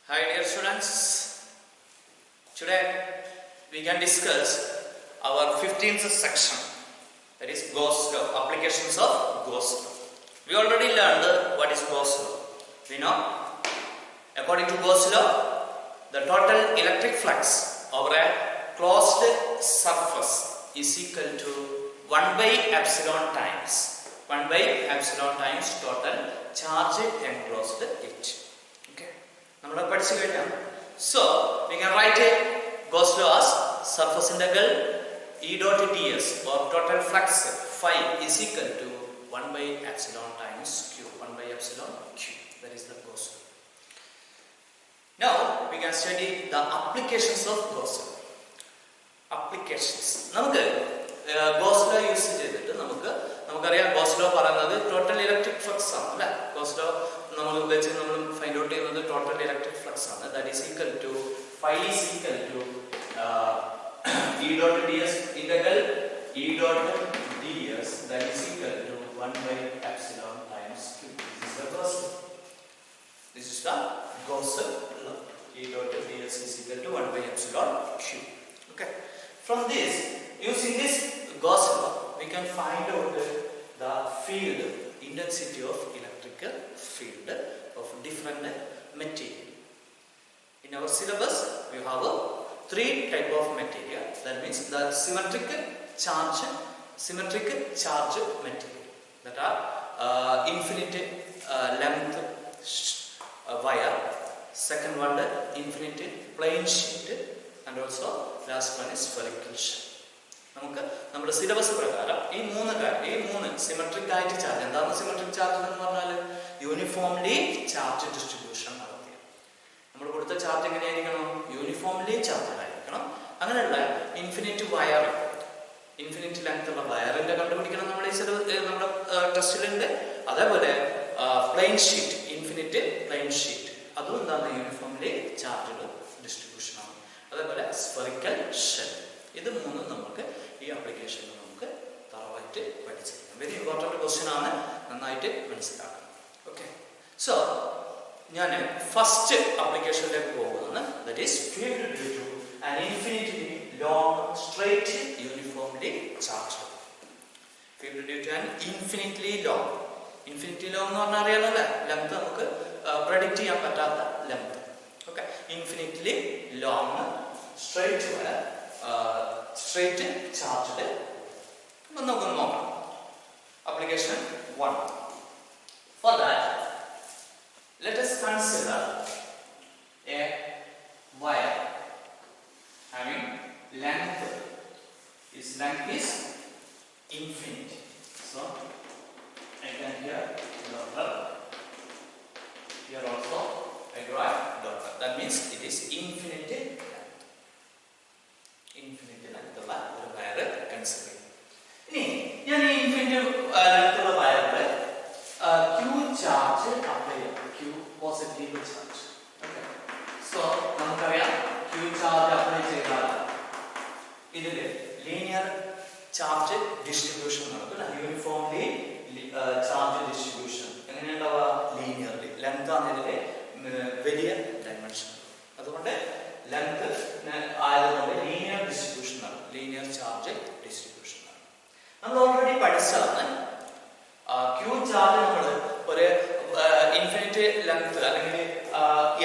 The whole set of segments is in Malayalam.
Hi dear students, today we can discuss our 15th section, that is Gauss law, applications of Gauss law. We already learned what is Gauss law. We know, according to Gauss law, the total electric flux over a closed surface is equal to 1 by epsilon times total charge enclosed it. So we can write a Gauss law as surface integral E dot ds or total flux phi is equal to 1 by epsilon times q, 1 by epsilon q. That is the Gauss law. Now we can study the applications of Gauss law. Applications. Gauss law use ചെയ്തിട്ട് നമുക്കറിയാം Gauss law പറയുന്നത് ടോട്ടൽ ഇലക്ട്രിക് ഫ്ലക്സ് ആണ് അല്ലേ. Gauss law നമ്മൾ ഫൈൻഡ് ഔട്ട് ചെയ്യുന്നത് ടോട്ടൽ ഇലക്ട്രിക് ഫ്ലക്സ് ആണ്. That is equal to phi is equal to E dot ds integral E dot ds that is equal to 1 by epsilon times q. This is the Gauss law. E dot ds is equal to 1 by epsilon q. Okay. From this, using this Gauss law, we can find out the field, intensity of electrical field of different material. In our syllabus, we have 3 type of material. That means the symmetric charge material, that are infinite length wire. Second one, the infinite plane sheet, and also last one is spherical shell. നമ്മുടെ സിലബസ് പ്രകാരം ഈ മൂന്ന് സിമെട്രിക് ആയിട്ട് ചാർജ്, എന്താണ് സിമെട്രിക് ചാർജ് എന്ന് പറഞ്ഞാൽ യൂണിഫോംലി ചാർജ് ഡിസ്ട്രിബ്യൂഷൻ നടത്തിയ, നമ്മൾ കൊടുത്ത ചാർജ് എങ്ങനെയായിരിക്കണം, യൂണിഫോംലി ചാർജ് ആയിരിക്കണം. അങ്ങനെയുള്ള ഇൻഫിനിറ്റ് വയർ, ഇൻഫിനിറ്റ് ലെങ്ത് ഉള്ള വയറിന്റെ കണ്ടുപിടിക്കണം നമ്മുടെ നമ്മുടെ ടെസ്റ്റിലുണ്ട്. അതേപോലെ plane sheet, infinite plane sheet, അതും എന്താണ് യൂണിഫോംലി ചാർജ് ഡിസ്ട്രിബ്യൂഷൻ ആണ്. അതേപോലെ സ്ഫെറിക്കൽ ഷെൽ, ഇത് മൂന്നും നമുക്ക് ഈ ആപ്ലിക്കേഷനിൽ നമുക്ക് തറവായിട്ട് പഠിച്ചിരിക്കാം. വെരി ഇമ്പോർട്ടൻറ്റ് ക്വസ്റ്റ്യൻ ആണ്, നന്നായിട്ട് മനസ്സിലാക്കണം. ഓക്കെ, സോ ഞാൻ ഫസ്റ്റ് ആപ്ലിക്കേഷനിലേക്ക് പോകുന്നതാണ്. That is field due to an infinitely long straight uniformly charge. Field due to an infinitely long എന്ന് പറഞ്ഞാൽ അറിയാമല്ലേ, ലെങ്ത് നമുക്ക് പ്രെഡിക്റ്റ് ചെയ്യാൻ പറ്റാത്ത length. Okay, infinitely long straight charged. നമുക്കൊന്ന് നോക്കാം. Application 1. For that, let us consider a wire having length. Its length is infinite. So I can here daughter. Here also I draw daughter. That means it is infinite length. Infinite length ഉള്ള ഒരു വയർ കൺസിഡർ ചെയ്യും. ഇനി ഞാൻ ഈ ഇൻഫിനിറ്റ് ലെങ്ത് ഉള്ള വയറിൽ Q ചാർജ് അപ്ലൈ ചെയ്യാം. Q positive charge. Okay, so നമുക്കറിയാം Q ചാർജ് അപ്ലൈ ചെയ്താൽ ഇതിൽ ലീനിയർ ചാർജ് ഡിസ്ട്രിബ്യൂഷൻ നടക്കും. യൂണിഫോംലി ചാർജ് ഡിസ്ട്രിബ്യൂഷൻ എങ്ങനെയുണ്ടാവുക, ലീനിയർലി. ലെങ്ത് ആണ് ഇതിലെ വലിയ ഡയമെൻഷൻ, അതുകൊണ്ട് ലെങ്ത് ആയതുകൊണ്ട് ലീനിയർ ഡിസ്ട്രിബ്യൂഷൻ ആണ്, ലീനിയർ ചാർജ് ഡിസ്ട്രിബ്യൂഷൻ ആണ്. നമ്മൾ ഓൾറെഡി പഠിച്ചതാണ്. ക്യൂ ചാർജ് നമ്മൾ ഒരു ഇൻഫിനിറ്റ് ലെങ്ത് അല്ലെങ്കിൽ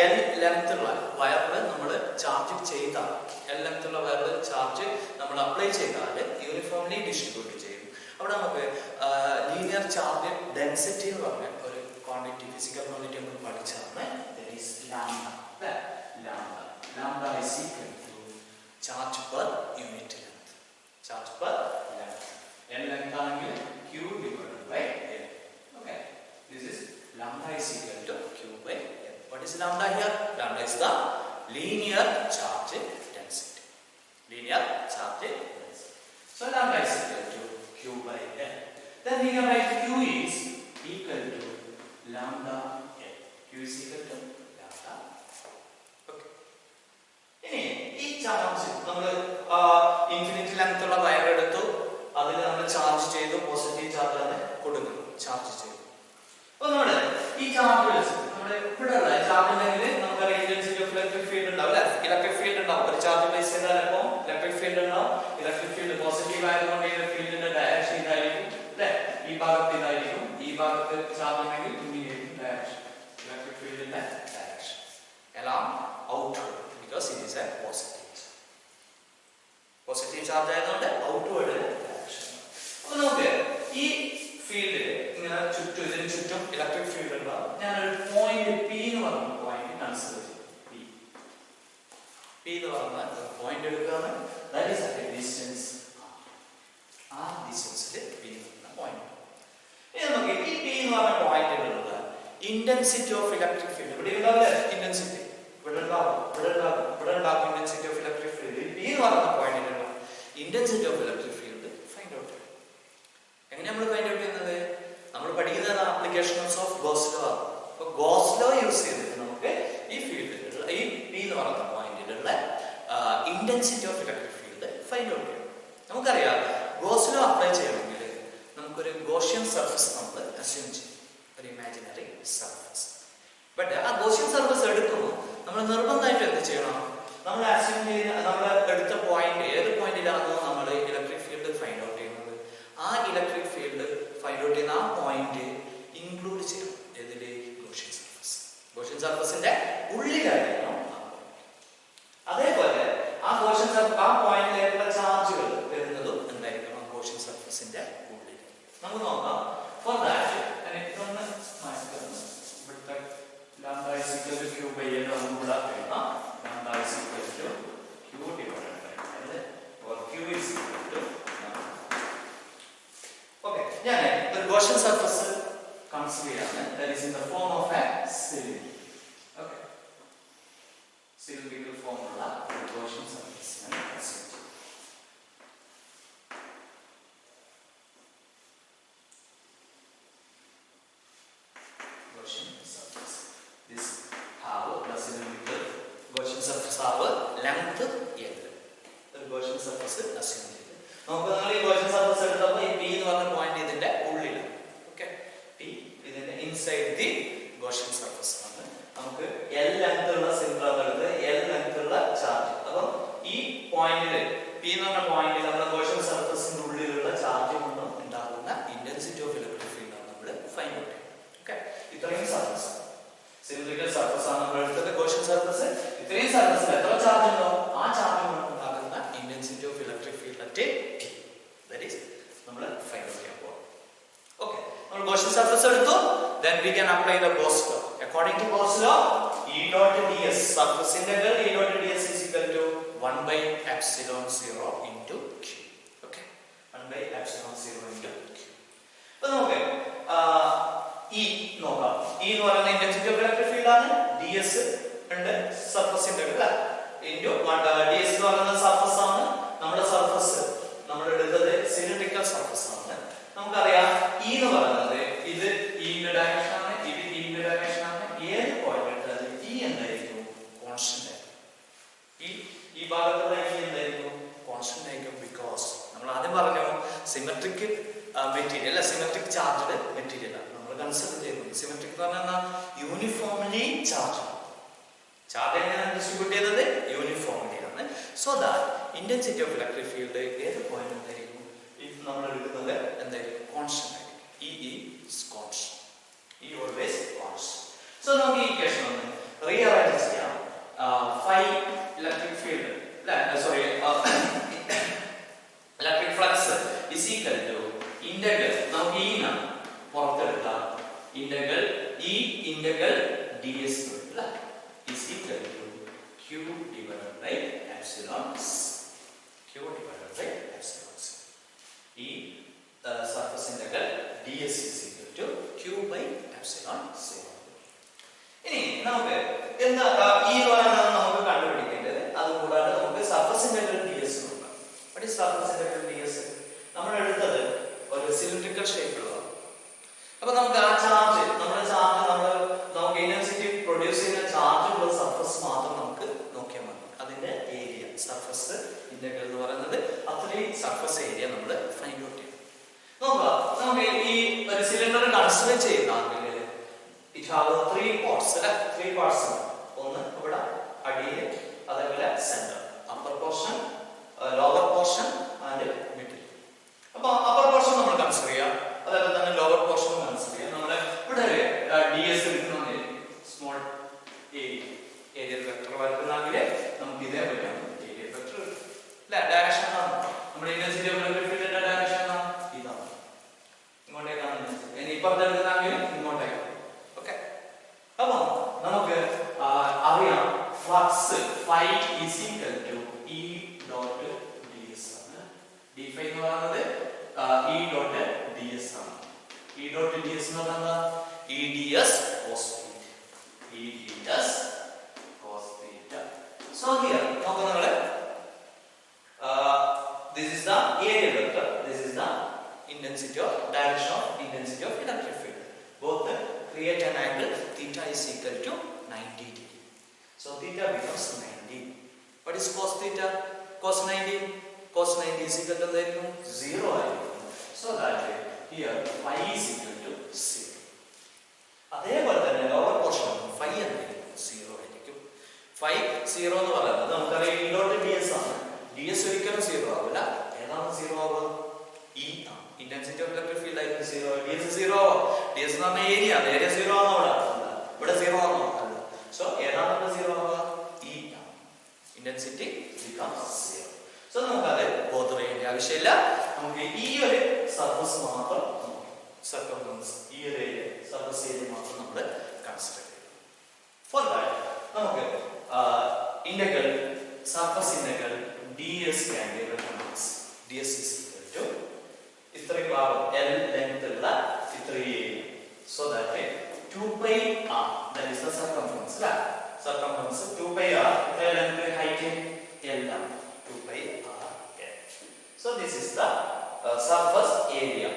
എൽ ലെങ്ത് ഉള്ള വയറിൽ നമ്മൾ ചാർജ് ചെയ്താൽ, എൽ ലെങ്ത് ഉള്ള വയറിൽ ചാർജ് നമ്മൾ അപ്ലൈ ചെയ്താൽ യൂണിഫോംലി ഡിസ്ട്രിബ്യൂട്ട് ചെയ്യും. അവിടെ നമുക്ക് ലീനിയർ ചാർജ് ഡെൻസിറ്റി എന്ന് പറഞ്ഞ ഒരു ക്വാണ്ടിറ്റി, ഫിസിക്കൽ ക്വാണ്ടിറ്റി നമ്മൾ പഠിച്ചതാണ്. Lambda is equal to charge per unit length. Charge per length. L length angle Q divided by L. Okay. This is lambda is equal to Q by L. What is lambda here? Lambda is the linear charge density. Linear charge density. So lambda is equal to Q by L. Then we can write Q is equal to lambda L. Q is equal to lambda. ഇനി ഈ ചാർജ് നമ്മൾ ഇൻഫിനിറ്റ് ലെങ്ത് ഉള്ള വയർ എടുത്തു, അതിൽ നമ്മൾ ചാർജ് ചെയ്തു, പോസിറ്റീവ് ചാർജ് ആണ് കൊടുക്കുന്നു, ചാർജ് ചെയ്തു. അപ്പൊ നമ്മുടെ ഈ ചാർജ് നമ്മുടെ ഇവിടെ ഉള്ള ചാർജ് ഉണ്ടെങ്കിൽ നമുക്കറിയാം intensity direction, along outward, because it is a positive charge ആയതുകൊണ്ട് outward direction. അപ്പോൾ നമുക്ക് ഈ ഫീൽഡിൽ ഇങ്ങനെ ചുറ്റും ഇതിന് ചുറ്റും ഇലക്ട്രിക് ഫീൽഡ് ഉണ്ടാവും. ഞാനൊരു പോയിന്റ് പി എന്ന് പറഞ്ഞ പോയിന്റ് കൺസിഡർ ചെയ്യും. പി എന്ന് പറഞ്ഞ പോയിന്റ് എടുക്കുകയാണ്. That is at A distance. ആ ഡിസ്റ്റൻസിൽ പി എന്ന പോയിന്റ്. ഇനി നമുക്ക് ഈ പി എന്ന് പറഞ്ഞ പോയിന്റിലുള്ള ഇന്റൻസിറ്റി ഓഫ് ഇലക്ട്രിക് ഫീൽഡ് ഇവിടെ ഉണ്ടാവില്ലേ? ഇന്റൻസിറ്റി ഇവിടെ ഉണ്ടാവും intensity of electric field. P എന്ന് പറയുന്ന പോയിന്റിലുള്ള intensity of electric field find out ചെയ്യും. എങ്ങനെ നമ്മൾ ഫൈൻഡ് ഔട്ട് ചെയ്യുന്നത്? നമ്മൾ പഠിക്കുന്നത് ആപ്ലിക്കേഷൻസ് ഓഫ് ഗോസ് ലോ ആണ്. അപ്പോൾ ഗോസ് ലോ യൂസ് ചെയ്തിട്ട് നമുക്ക് ഈ ഫീൽഡിലുള്ള ഈ പി എന്ന് പറയുന്ന പോയിന്റിലുള്ള intensity of electric field find out ചെയ്യും. നമുക്കറിയാം ഗോസ് ലോ അപ്ലൈ ചെയ്യണമെങ്കിൽ നമുക്കൊരു ഗോഷ്യൻ സർഫസ് നമ്മൾ അസ്യൂം ചെയ്യും, ഒരു ഇമാജിനറി സർഫസ്. ബട്ട് ആ ഗോഷ്യൻ സർഫസ് എടുക്കുമ്പോൾ നമ്മൾ നിർബന്ധമായിട്ട് എന്ത് ചെയ്യണം? നമ്മൾ അസ്യൂം ചെയ്യുന്ന നമ്മൾ എടുത്ത പോയിന്റ് ഏത് പോയിന്റിലാണോ നമ്മൾ ഇലക്ട്രിക് ഫീൽഡ് ഫൈൻഡ് ഔട്ട് ചെയ്യുന്നത്, ആ ഇലക്ട്രിക് ഫീൽഡ് ഫൈൻഡ് ഔട്ട് ചെയ്യുന്ന ആ പോയിന്റ് ഇൻക്ലൂഡ് ചെയ്യണം ഏതില്? Gaussian surface. ഗോഷ്യൻ സർഫസിന്റെ ഉള്ളിലായിരിക്കണം ആ പോയിന്റ്. അതേപോലെ ആ ഗോഷ്യൻ സർഫസ് ആ പോയിന്റിലേക്കുള്ള ചാർജുകൾ വരുന്നതും എന്തായിരിക്കണം? ആ ഗോഷ്യൻ സർഫസിന്റെ ഉള്ളിൽ. നമുക്ക് നോക്കാം. ഫോർ ദാറ്റ് ഇതൊന്ന് മാറ്റുന്നു. ഇവിടുത്തെ lambda is equal to Q by L നമ്മുടെ lambda is equal to Q divided by L or Q is equal to. Okay, ഞാൻ ഒരു ഗോഷ്യൻ സർഫസ് കൺസിഡർ ചെയ്യാണ്. That is in the form of a cylinder. Okay, cylindrical ഫോമുള്ള ഒരു ഗോഷ്യൻ സർഫസ് ഞാൻ കൺസിഡർ ചെയ്യും. Gaussian surface. This have the cylindrical Gaussian surface have length L. ഒരു Gaussian surface assume ചെയ്തു. നമുക്ക് നമ്മൾ ഈ Gaussian surface എടുത്തപ്പോൾ ഈ P എന്ന് പറഞ്ഞ പോയിന്റ് ഇതിന്റെ ഉള്ളിലാണ്. ഓക്കേ, P ഇതിന്റെ ഇൻസൈഡ് ദി Gaussian surface ആണ്. നമുക്ക് L ലെങ്ത് ഉള്ള സിലിണ്ടർ എടുത്ത് L ലെങ്ത് ഉള്ള ചാർജ്. അപ്പോൾ ഈ പോയിന്റിൽ P എന്ന് പറഞ്ഞ പോയിന്റിൽ നമ്മുടെ Gaussian surfaceന്റെ ഉള്ളിലുള്ള ചാർജ് കൊണ്ട് ഉണ്ടാകുന്ന ഇന്റൻസിറ്റി ഓഫ് ഇലക്ട്രിക് ഫീൽഡ് ആണ് നമ്മൾ ഫൈൻഡ് ഔട്ട് ചെയ്യുന്നത്. ഇത്രയും സർഫസ് സിലിണ്ടറിക്കൽ സർഫസ് ആണ് നമ്മൾ എടുത്തത് ഗോഷ്യൻ സർഫസ്. ഇത്രയും സർഫസിൽ എത്ര ചാർജ് ഉണ്ടോ ആ ചാർജ് ഉണ്ടാകുന്ന intensity of electric field at T. That is നമ്മൾ ഫൈൻഡ് ഔട്ട് ചെയ്യാൻ പോകും. ഓക്കേ, നമ്മൾ ഗോഷ്യൻ സർഫസ് എടുത്തു. then we can apply the Gauss law. according to Gauss law, E dot ds surface integral E dot ds is equal to 1 by epsilon 0 into q. okay, 1 by epsilon 0 into q. അപ്പോൾ നമുക്ക് E നോക്കാം. E എന്ന് പറയുന്ന ഇന്റൻസിറ്റി ഓഫ് ഇലക്ട്രിക് ഫീൽഡ് ആണ്. ds ഉണ്ട് സർഫസ് ഇന്റഗ്രൽ ഇൻടു ds എന്ന് പറയുന്ന സർഫസ് ആണ്. നമ്മുടെ സർഫസ് നമ്മൾ എടുത്തത് സിലിണ്ടറിക്കൽ സർഫസ് ആണ്. നമുക്കറിയാം E എന്ന് പറയുന്നത് ഇത് E ന്റെ ഡയറക്ഷൻ ആണ്, ഇത് E ന്റെ ഡയറക്ഷൻ ആണ്. ഏത് പോയിന്റ് എടുത്താലും E എന്തായിരിക്കും? കോൺസ്റ്റന്റ് ആയിരിക്കും. ഈ ഭാഗത്തുള്ള E എന്തായിരിക്കും? കോൺസ്റ്റന്റ് ആയിരിക്കും. ബിക്കോസ് നമ്മൾ ആദ്യം പറഞ്ഞു symmetric material symmetric charged material ആണ് നമ്മൾ കൺസിഡർ ചെയ്യുന്നത്. സിമെട്രിക് എന്ന് പറഞ്ഞാൽ യൂണിഫോംലി ചാർജ്. ചാർജ് എങ്ങനെയാണ് ഡിസ്ട്രിബ്യൂട്ട് ചെയ്തത്? യൂണിഫോംലി ആണ്. So that intensity of electric field ഏത് പോയിന്റ് എന്തായിരിക്കും? നമ്മൾ എടുക്കുന്നത് എന്തായിരിക്കും? കോൺസ്റ്റന്റ് ആയിരിക്കും. E is constant. E always constant. So നമുക്ക് ഈ ഇക്വേഷൻ ഒന്ന് റീഅറേഞ്ച് ചെയ്യാം. phi electric field electric flux is equal to integral നമുക്ക് E ന പുറത്തെടുക്കാം. integral E integral ds അല്ലേ is equal to q divided by epsilon q divided by epsilon E surface integral ds is equal to q by epsilon 0. ഇനി നമുക്ക് എന്താ ഈ പറയുന്നത് നമുക്ക് കണ്ടുപിടിക്കേണ്ടത്. അതുകൂടാതെ നമുക്ക് സർഫസ് ഇന്റഗ്രൽ ds നോക്കാം. what is surface integral ds? നമ്മൾ എടുത്തത് ഒരു സിലിണ്ടറിക്കൽ ഷേപ്പിലുള്ളതാണ്. അപ്പോൾ നമുക്ക് ആ ചാർജ് നമുക്ക് ഇന്റൻസിറ്റി പ്രൊഡ്യൂസ് ചെയ്യുന്ന ചാർജ് ഉള്ള സർഫസ് മാത്രം നമുക്ക് നോക്കിയാൽ മതി. അതിന്റെ ഏരിയ സർഫസ് ഇന്റഗ്രൽ എന്ന് പറയുന്നത് അത്രയും സർഫസ് ഏരിയ നമ്മൾ ഫൈൻഡ് ഔട്ട് ചെയ്യും. നോക്കാം, നമുക്ക് ഈ ഒരു സിലിണ്ടർ കൺസിഡർ ചെയ്യുകയാണെങ്കിൽ it have three parts. ഒന്ന് ഇവിടെ അടിയിൽ, അതേപോലെ centre, upper portion, lower portion and middle. അപ്പോൾ upper portion നമ്മൾ കൺസിഡർ ചെയ്യാം, അതേപോലെ തന്നെ lower portion കൺസിഡർ ചെയ്യാം. നമ്മൾ ഇവിടെ ds എടുക്കുന്നുണ്ട്, സ്മോൾ ഇതേപോലെയാണ് ഏരിയ വെക്ടർ അല്ലേ. ഡയറക്ഷൻ ആണ് നമ്മുടെ ഇന്റൻസിറ്റി ഓഫ് ഇലക്ട്രിക് ഫീൽഡിന്റെ ഡയറക്ഷൻ ആണ് ഇതാണ്, ഇങ്ങോട്ടേക്കാണ്. ഇനി ഇപ്പുറത്ത് എടുക്കുന്നെങ്കിൽ ഇങ്ങോട്ടേക്ക്. ഓക്കെ, അപ്പൊ നമുക്ക് അറിയാം flux phi is equal to E dot d s ആണ്. ഡി ഫൈ എന്ന് പറയുന്നത് ഇ ഡോട്ട് ഡി എസ് ആണ്. ഇ ഡോട്ട് ഡി എസ് എന്ന് പറയുന്നത് E d s cos theta. E d s cos theta. So here നോക്കൂ നിങ്ങൾ, this is the area vector, this is the intensity of direction of intensity of electric field. Both create an angle theta is equal to 90 degree. So theta becomes 90. What is cos theta? Cos 90. Cos 90 is equal to 0. So that here phi is equal to 0. അതേപോലെ തന്നെ ലോവർ പോർഷൻ phi എന്തായിരിക്കും? 0 ആയിരിക്കും. phi 0 എന്ന് പറയുന്നത് നമുക്കറിയാം E dot ds ആണ്. ds ഒരിക്കലും 0 ആവില്ല. ഏതാണ് 0 ആവുക? E ആണ്. ഇന്റൻസിറ്റി ഓഫ് ഇലക്ട്രിക് ഫീൽഡ് ആയിരിക്കും 0. ds 0 ആവും. ds എന്ന് പറഞ്ഞാൽ ഏരിയ, ഏരിയ 0 ആണോ? ഇവിടെ 0 ആണോ? അല്ല. സോ ഏതാണ് ഇവിടെ 0 ആവുക? E ആണ്. Intensity becomes 0. സോ നമുക്കത് ബോധർ ചെയ്യേണ്ട ആവശ്യമില്ല. നമുക്ക് ഈ ഒരു സർഫസ് മാത്രം സർക്കംഫറൻസ്, ഈ ഒരു ഏരിയ സർഫസ് ഏരിയ മാത്രം നമ്മൾ കൺസിഡർ ചെയ്യും. ഫോർ ദാറ്റ് നമുക്ക് integral surface integral ds can be recognized. ds is equal to ഇത്രയും ഭാഗം l ലെങ്ത് ഉള്ള ഇത്രയും area. So that 2 pi r, that is the circumference. Circumference 2 pi r, the length height l ആണ്. 2 pi r l. So this is the surface area.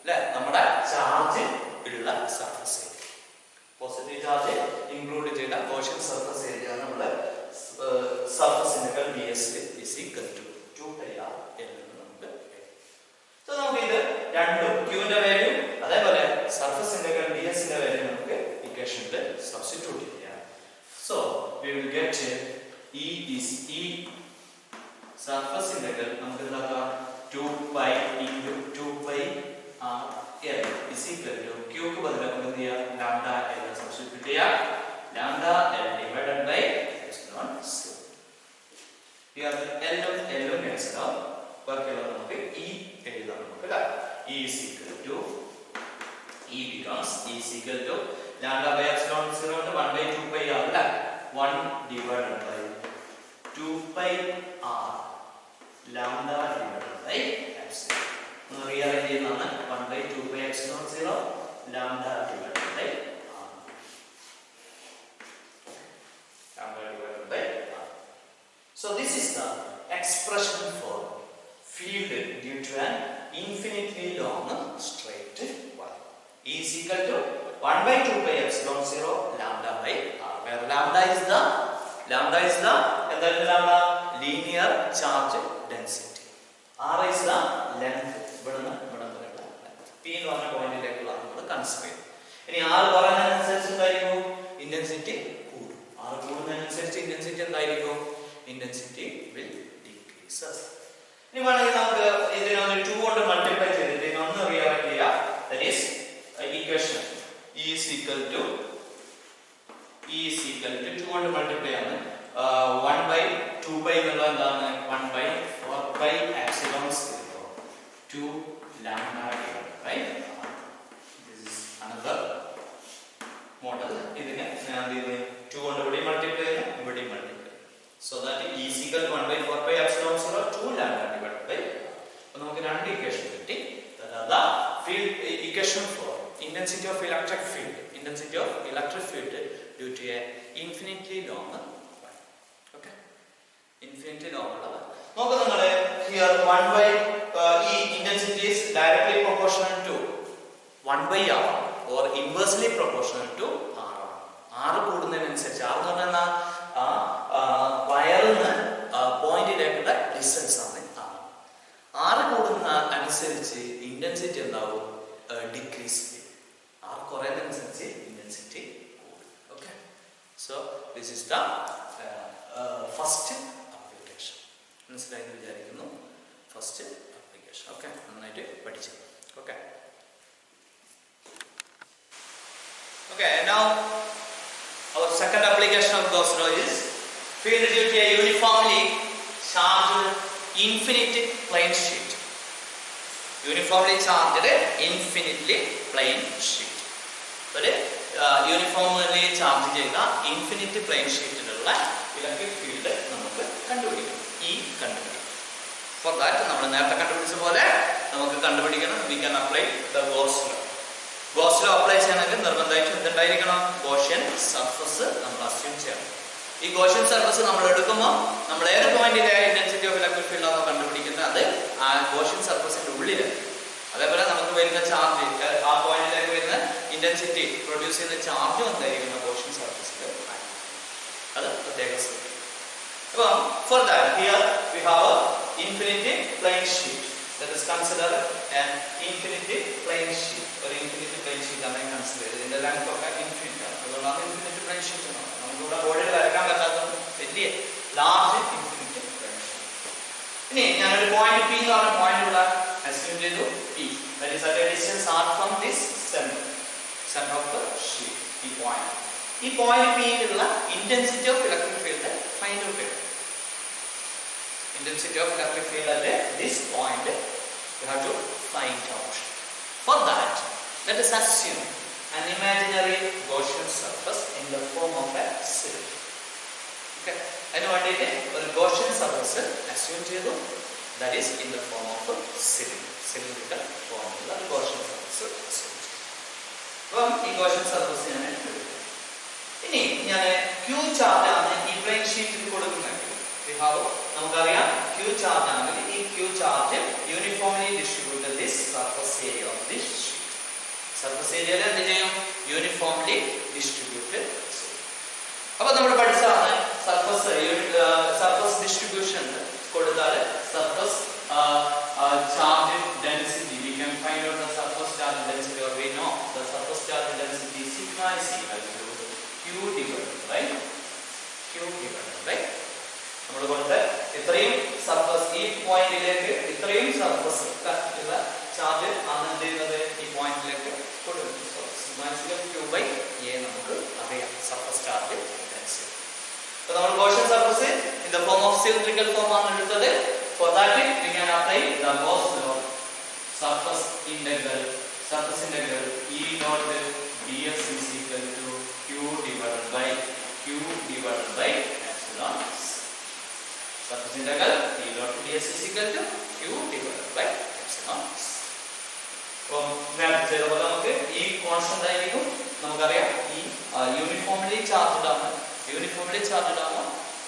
അല്ലേ, നമ്മുടെ ചാർജ് ഉള്ള surface area. Positive charge include ചെയ്ത ഗോഷ്യൻ സർഫസ് ഏരിയ നമ്മൾ surface integral ds is equal to 2 pi r l എന്ന് നമുക്ക് എഴുതാം. സോ നമുക്ക് ഇത് രണ്ടും q ന്റെ വാല്യൂ അതേപോലെ സർഫസ് ഇന്റഗ്രൽ ds ന്റെ വാല്യൂ നമുക്ക് ഇക്വേഷനിൽ സബ്സ്റ്റിറ്റ്യൂട്ട് ചെയ്യാം. So we will get E is E surface integral നമുക്ക് എന്താക്കാം? 2 pi into 2 pi r l is equal to q ക്ക് പകരം നമുക്ക് എന്ത് ചെയ്യാം? lambda l സബ്സ്റ്റിറ്റ്യൂട്ട് ചെയ്യാം. lambda l divided by epsilon 0. Here l ഉം cancel ആവും. ബാക്കിയുള്ളത് നമുക്ക് e എഴുതാം. നമുക്ക് e is equal to e becomes e is equal to lambda by epsilon 0 ന്റെ 1 by 2 pi r അല്ല, 1 divided by 2 pi r lambda divided by epsilon. ഒന്ന് റീഅറേഞ്ച് ചെയ്യുന്നതാണ്. 1 by 2 pi epsilon 0 lambda divided by r. Lambda divided by r. So this is the expression for field due to an infinitely long straight wire. E is equal to 1 by 2 pi epsilon 0 lambda by r, where lambda is the എന്താണ് lambda? Linear charge density. R is the length. ഇവിടുന്ന് വരെയുള്ള p എന്ന് പറഞ്ഞ പോയിന്റിലേക്കുള്ള നമ്മൾ കൺസിഡർ ചെയ്യും. ഇനി r കുറയുന്നതിനനുസരിച്ച് എന്തായിരിക്കും? ഇന്റൻസിറ്റി കൂടും. r കൂടുന്നതിനനുസരിച്ച് ഇന്റൻസിറ്റി എന്തായിരിക്കും? Intensity will decrease. ഇനി വേണമെങ്കിൽ നമുക്ക് ഇതിനൊന്ന് 2 കൊണ്ട് മൾട്ടിപ്ലൈ ചെയ്തിട്ട് ഒന്ന് റീഅറേഞ്ച് ചെയ്യാം. That is equation E is equal to 2 കൊണ്ട് മൾട്ടിപ്ലൈ ആണ്. 1 by 2 pi എന്നുള്ളത് എന്താണ്? 1 by 4 pi epsilon 0 2 lambda divided by r. This is another model. ഇതിനെ ഞാൻ ഇതിനെ 2 കൊണ്ട് ഇവിടെ മൾട്ടിപ്ലൈ ചെയ്യണം, ഇവിടെ multiply. So that E is equal to 1 by 4 pi epsilon 0 2 lambda divided by r. അപ്പോൾ നമുക്ക് രണ്ട് ഇക്വേഷൻ കിട്ടി. The field equation for intensity of electric field due to a infinitely long wire. Okay, infinitely long wire. നോക്കൂ നിങ്ങൾ, here 1 by E intensity is directly proportional to 1 by r or inversely proportional to r. r കൂടുന്നതിനനുസരിച്ച് r എന്ന് പറഞ്ഞാൽ വയറിന് പോയിന്റിലേക്കുള്ള ഡിസ്റ്റൻസ് ആണ് r. കൂടുന്ന അനുസരിച്ച് ഇന്റൻസിറ്റി എന്താവും? ഡിക്രീസ് ചെയ്യും. r കുറയുന്നതനുസരിച്ച് ഇന്റൻസിറ്റി കൂടും. Okay, so this is the first application. മനസ്സിലായെന്ന് വിചാരിക്കുന്നു. First application. ഓക്കെ, നന്നായിട്ട് പഠിച്ചു. Okay, now our second application of Gauss law is field due to a uniformly charged infinite plane sheet. Uniformly charged infinitely plane sheet. ഒരു യൂണിഫോംലി ചാർജ് ചെയ്ത ഇൻഫിനിറ്റ് പ്ലെയിൻ ഷീറ്റിലുള്ള ഇലക്ട്രിക് ഫീൽഡ് നമുക്ക് കണ്ടുപിടിക്കണം. കണ്ടുപിടിക്കണം. ഫോർ ദാറ്റ് നമ്മൾ നേരത്തെ കണ്ടുപിടിച്ച പോലെ നമുക്ക് കണ്ടുപിടിക്കണം. We can apply the goes law. Goes law apply ചെയ്യണമെങ്കിൽ നിർബന്ധമായിട്ടും എന്തുണ്ടായിരിക്കണം? ഗോഷ്യൻ സർഫസ് നമ്മൾ അസ്യൂം ചെയ്യണം. ഈ ഗോഷ്യൻ സർഫസ് നമ്മൾ എടുക്കുമ്പോൾ നമ്മൾ ഏത് പോയിന്റിലെ ഇന്റൻസിറ്റി ഓഫ് ഇലക്ട്രിക് ഫീൽഡ് ആണ് കണ്ടുപിടിക്കുന്നത്, അത് ആ ഗോഷ്യൻ സർഫസിന്റെ ഉള്ളിലാണ്. അതേപോലെ നമുക്ക് വരുന്ന ചാർജ്, ആ പോയിന്റിലേക്ക് വരുന്ന ഇന്റൻസിറ്റി പ്രൊഡ്യൂസ് ചെയ്യുന്ന ചാർജും എന്തായിരിക്കും ഗോഷ്യൻ സർഫസിൽ. അത് പ്രത്യേകം ശ്രദ്ധിക്കും. അപ്പം for that here we have infinite plane sheet. Let us consider an infinite plane sheet. ഒരു ഇൻഫിനിറ്റ് പ്ലെയിൻ ഷീറ്റ് ആണ് കൺസിഡർ ചെയ്തത്. ഇതിന്റെ ലെങ്ത് ഒക്കെ ഇൻഫിനിറ്റ് ആണ്. അതുകൊണ്ടാണ് ഇൻഫിനിറ്റ് പ്ലെയിൻ ഷീറ്റ് എന്ന് പറയുന്നത്. നമുക്ക് ഇവിടെ ബോർഡിൽ വരയ്ക്കാൻ പറ്റാത്ത വലിയ ലാർജ് ഇൻഫിനിറ്റ് പ്ലെയിൻ ഷീറ്റ്. ഇനി ഞാനൊരു പോയിന്റ് പി എന്ന് പറഞ്ഞ പോയിന്റ് ഇവിടെ assume ചെയ്തു P. That is at a distance r from this center of the sheet. ഈ പോയിന്റ് P യിലുള്ള intensity of electric field find out ചെയ്യണം. Intensity of electric field at this point you have to find out. For that, let us assume an imaginary Gaussian surface in the form of a cylinder. Okay, അതിനു വേണ്ടിയിട്ട് ഒരു Gaussian surface assume ചെയ്തു. That is in the form of a cylindrical form ഉള്ള ഒരു Gaussian surface assume ചെയ്തു. അപ്പം ഈ Gaussian surface ഞാൻ എടുത്തു. ഇനി ഞാൻ Q ചാർജ് ആണ് ഈ പ്ലെയിൻ ഷീറ്റിൽ കൊടുക്കുന്നത്. നമുക്കറിയാം Q ചാർജ് ആണെങ്കിൽ ഈ Q charge uniformly distributed this surface area of this sheet. Surface ഏരിയയിൽ എന്ത് ചെയ്യും? Uniformly distributed. അപ്പൊ നമ്മൾ പഠിച്ചതാണ് സർഫസ് ഡിസ്ട്രിബ്യൂഷൻ കൊടുത്താൽ surface charge density. We can find out the surface charge density, or we know the surface charge density sigma is equal to Q divided by നമ്മൾ കൊടുത്ത ഇത്രയും സർഫസ് ഈ പോയിന്റിലേക്ക് ഇത്രയും സർഫസ് ഉള്ള ചാർജ് ആണ് എന്ത് ചെയ്യുന്നത് ഈ പോയിന്റിലേക്ക് കൊടുക്കുന്നത്. നമുക്ക് അറിയാം സർഫസ് ചാർജ് ഡെൻസിറ്റി. അപ്പോൾ നമ്മൾ Gaussian surface in the form of cylindrical form ആണ് എടുത്തത്. For that we can apply the goes law. Surface integral E dot ds is equal to Q divided by epsilon. Surface integral E dot ds is equal to Q divided by epsilon. അപ്പം മാപ്പ് ചെയ്ത പോലെ നമുക്ക് ഈ കോൺസ്റ്റന്റ് ആയിരിക്കും. നമുക്കറിയാം ഈ യൂണിഫോംലി ചാർജ്ഡ് ആണ്.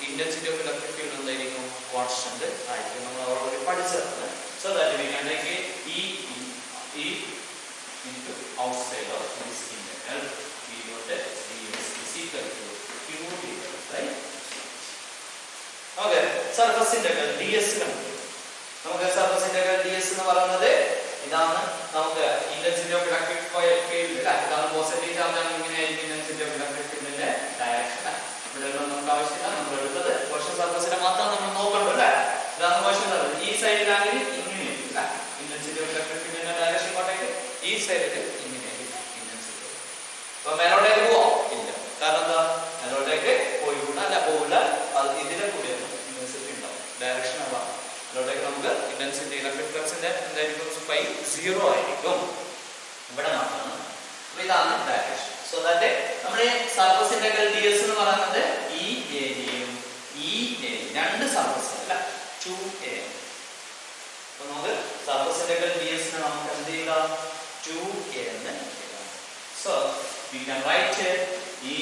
ഇന്റൻസിറ്റി ഓഫ് ഇലക്ട്രിക് ഫീൽഡ് എന്തായിരിക്കും? കോൺസ്റ്റന്റ് ആയിരിക്കും. നമ്മൾ ഓൾറെഡി പഠിച്ചതാണ്. So that we can take E into outside of this integral. E dot ds is equal to Q divided by. Okay, surface integral ds കണ്ടു. നമുക്ക് സർഫസ് ഇന്റഗ്രൽ ds എന്ന് പറയുന്നത് ഇതാണ്. നമുക്ക് ഇന്റൻസിറ്റി ഓഫ് ഇലക്ട്രിക് ഫീൽഡ് ഇതാണ്. പോസിറ്റീവ് ചാർജ് ആണ്. ഇങ്ങനെയായിരിക്കും ഇന്റൻസിറ്റി ഓഫ് ഇലക്ട്രിക് ഫീൽഡിന്റെ ഡയറക്ഷൻ. ഇവിടെ നമുക്ക് ആവശ്യമില്ല. നമ്മൾ എടുത്തത് ഗോഷ്യൻ സർഫസിനെ മാത്രം നമ്മൾ നോക്കണ്ടോ അല്ലേ? ഇതാണ് ഗോഷ്യൻ സർഫസ്. ഈ സൈഡിലാണെങ്കിൽ ഇങ്ങനെയായിരിക്കും അല്ലേ ഇന്റൻസിറ്റി ഓഫ് ഇലക്ട്രിക് ഫീൽഡിന്റെ ഡയറക്ഷൻ കോട്ടേക്ക്. ഈ സൈഡിൽ ഇങ്ങനെയായിരിക്കും ഇന്റൻസിറ്റി. അപ്പൊ മേലോട്ടേക്ക് പോവാം ഇല്ല. കാരണം എന്താ? മേലോട്ടേക്ക് പോയിക്കൂടാ അല്ല പോകില്ല. അത് ഇതിലെ കൂടി ഇന്റൻസിറ്റി ഉണ്ടാവും. ഡയറക്ഷൻ അതാണ്. അതിലോട്ടേക്ക് നമുക്ക് ഇന്റൻസിറ്റി ഇലക്ട്രിക് ഫ്ലക്സിന്റെ എന്തായിരിക്കും? 0 ആയിരിക്കും. ഇവിടെ മാത്രമാണ്. അപ്പൊ ഇതാണ് ഡയറക്ഷൻ. സോ ദാറ്റ് നമ്മുടെ സർഫസ് ഇന്റഗ്രൽ ds എന്ന് പറയുന്നത് ഈ ഏരിയയും ഈ ഏരിയയും രണ്ട് സർഫസ് അല്ല 2a. അപ്പൊ നമുക്ക് സർഫസ് ഇന്റഗ്രൽ ds നെ നമുക്ക് എന്ത് ചെയ്യാം? 2a എന്ന് എഴുതാം. So we can write E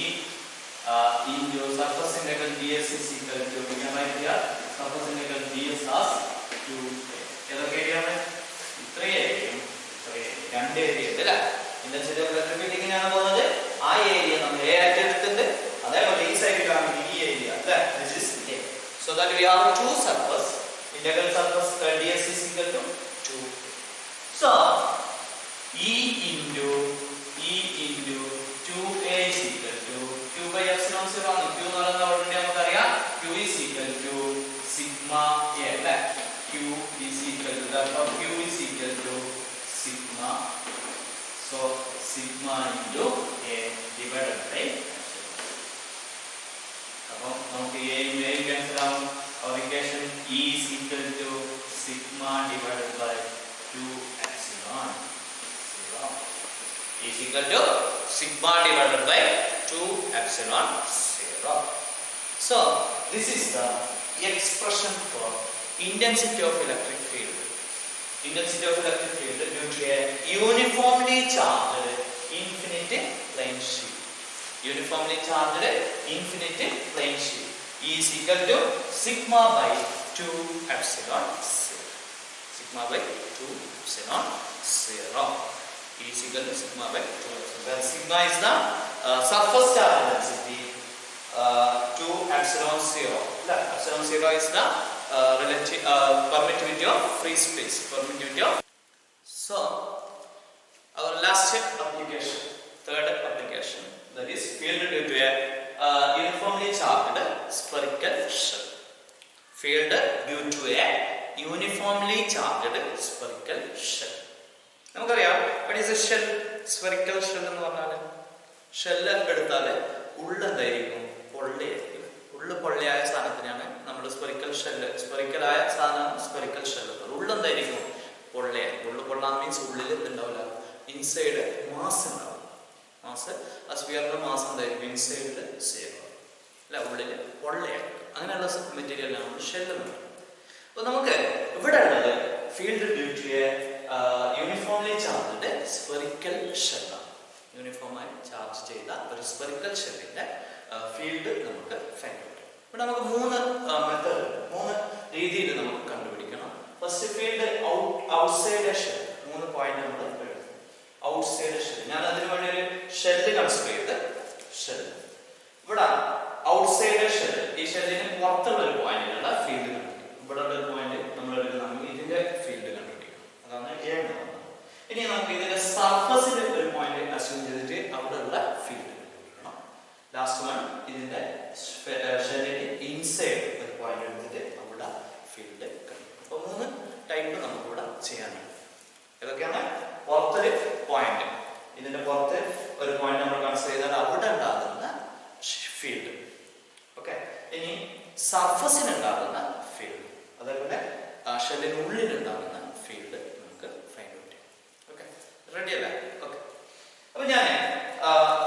into surface integral ds is equal to, we can write here surface integral ds as 2a. ഏതൊക്കെ ഏരിയയാണ്? ഇത്രയും രണ്ട് ഏരിയ ഉണ്ട് അല്ലേ? ഇന്റൻസിറ്റി ഓഫ് ഇലക്ട്രിക് ഫീൽഡ് ഇങ്ങനെയാണ് പോകുന്നത്. ആ ഏരിയ നമ്മൾ a ആയിട്ട് എടുത്തിട്ടുണ്ട്. അതേപോലെ ഈ സൈഡിലാണ് ഈ ഏരിയ അല്ലേ? This is a. So that we have two surface integral surface ds is equal to 2a. So E into 2a is equal to Q by epsilon 0 ആണ്. Q എന്ന് പറയുന്നത് ഓൾറെഡി നമുക്കറിയാം. Q is equal to sigma a അല്ലേ? Q is equal to, therefore Q is equal to sigma. So sigma into a divided by epsilon. അപ്പോൾ നമുക്ക് a യും a divided by 2 epsilon 0 is equal to sigma divided by 2 epsilon 0. So this is the expression for intensity of electric field. Intensity of electric field due to a uniformly charged infinite plane sheet. Uniformly charged infinite plane sheet is equal to sigma by 2 epsilon 0. Sigma by 2 epsilon 0 is equal to sigma by 2 epsilon. Where sigma is the surface charge density, 2 epsilon 0. Epsilon 0 is the relative permittivity of free space. Permittivity of. So our last application, third application, that is field due to a uniformly charged spherical shell. Field due to a uniformly charged spherical shell. നമുക്കറിയാം what is a shell? Spherical shell എന്ന് പറഞ്ഞാൽ ഷെല്ല് എടുത്താൽ ഉള്ളെന്തായിരിക്കും? പൊള്ളയായിരിക്കും. ഉള്ളു പൊള്ളയായ സാധനത്തിനാണ് നമ്മൾ സ്പെറിക്കൽ ഷെല്ല്, സ്പെറിക്കലായ സാധനം സ്പെറിക്കൽ ഷെല്ല്. ഉള്ളെന്തായിരിക്കും? പൊള്ളയായിരിക്കും. ഉള്ളു പൊള്ളാൻ മീൻസ് ഉള്ളിൽ എന്തുണ്ടാവില്ല, ഇൻസൈഡ് മാസ് ഉണ്ടാവും. മാസ് ആ സ്ഫിയറിന്റെ മാസ് എന്തായിരിക്കും? ഇൻസൈഡിൽ സീറോ അല്ല, ഉള്ളിൽ പൊള്ളയായിരിക്കും. അങ്ങനെയുള്ള മെറ്റീരിയലാണ് ഷെല്ല് എന്ന് പറയുന്നത്. അപ്പൊ നമുക്ക് ഇവിടെ ഉള്ളത് field due to a uniformly charged spherical ഷെല്ലാണ്. യൂണിഫോമായി ചാർജ് ചെയ്ത ഒരു സ്ഫെറിക്കൽ ഷെല്ലിന്റെ ഫീൽഡ് നമുക്ക് ഫൈൻഡ് ഔട്ട് ചെയ്യാം. ഇവിടെ നമുക്ക് മൂന്ന് മെത്തേഡ്, മൂന്ന് രീതിയിൽ നമുക്ക് കണ്ടുപിടിക്കണം. First field outside shell, 3 point നമ്മൾ എഴുതും. ഔട്ട്സൈഡ് ഷെൽ, ഞാൻ അതിനു വേണ്ടി ഒരു ഷെല്ല് കൺസിഡർ ചെയ്ത് ഷെല്ല്. ഇവിടെ ഔട്ട്സൈഡ് ഷെൽ, ഈ ഷെല്ലിന് പുറത്തുള്ള ഒരു പോയിന്റിലുള്ള ഫീൽഡ് കണ്ടുപിടിക്കും. ഇവിടെ ഉള്ള ഒരു പോയിന്റ് നമ്മൾ എടുക്കുകയാണെങ്കിൽ ഇതിന്റെ ഫീൽഡ് കണ്ടുപിടിക്കണം. അതാണ് ഏഴ്. ഇനി നമുക്ക് ഇതിന്റെ സർഫസിൽ ഒരു പോയിന്റ് അസ്യൂം ചെയ്തിട്ട് അവിടെ ഉള്ള ഫീൽഡ് കണ്ടുപിടിക്കണം. ലാസ്റ്റ് വൺ ഇതിന്റെ ഷെല്ലിന് ഇൻസൈഡ് ഒരു പോയിന്റ് എടുത്തിട്ട് അവിടെ ഫീൽഡ് കണ്ടുപിടിക്കണം. അപ്പൊ 3 ടൈപ്പ് നമുക്ക് ഇവിടെ ചെയ്യാനുണ്ട്. ഏതൊക്കെയാണ്? പുറത്തൊരു പോയിന്റ്, ഇതിന്റെ പുറത്ത് ഒരു പോയിന്റ് നമ്മൾ കൺസിഡർ ചെയ്താൽ അവിടെ ഉണ്ടാകുന്ന ഫീൽഡ്. ഓക്കെ. ഇനി സർഫസിന് ഉണ്ടാകുന്ന ഫീൽഡ്, അതേപോലെ ഷെല്ലിനുള്ളിൽ ഉണ്ടാകുന്ന ഫീൽഡ് നമുക്ക് ഫൈൻഡ് ഔട്ട് ചെയ്യാം. ഓക്കെ, റെഡി അല്ലേ? ഓക്കെ. അപ്പൊ ഞാൻ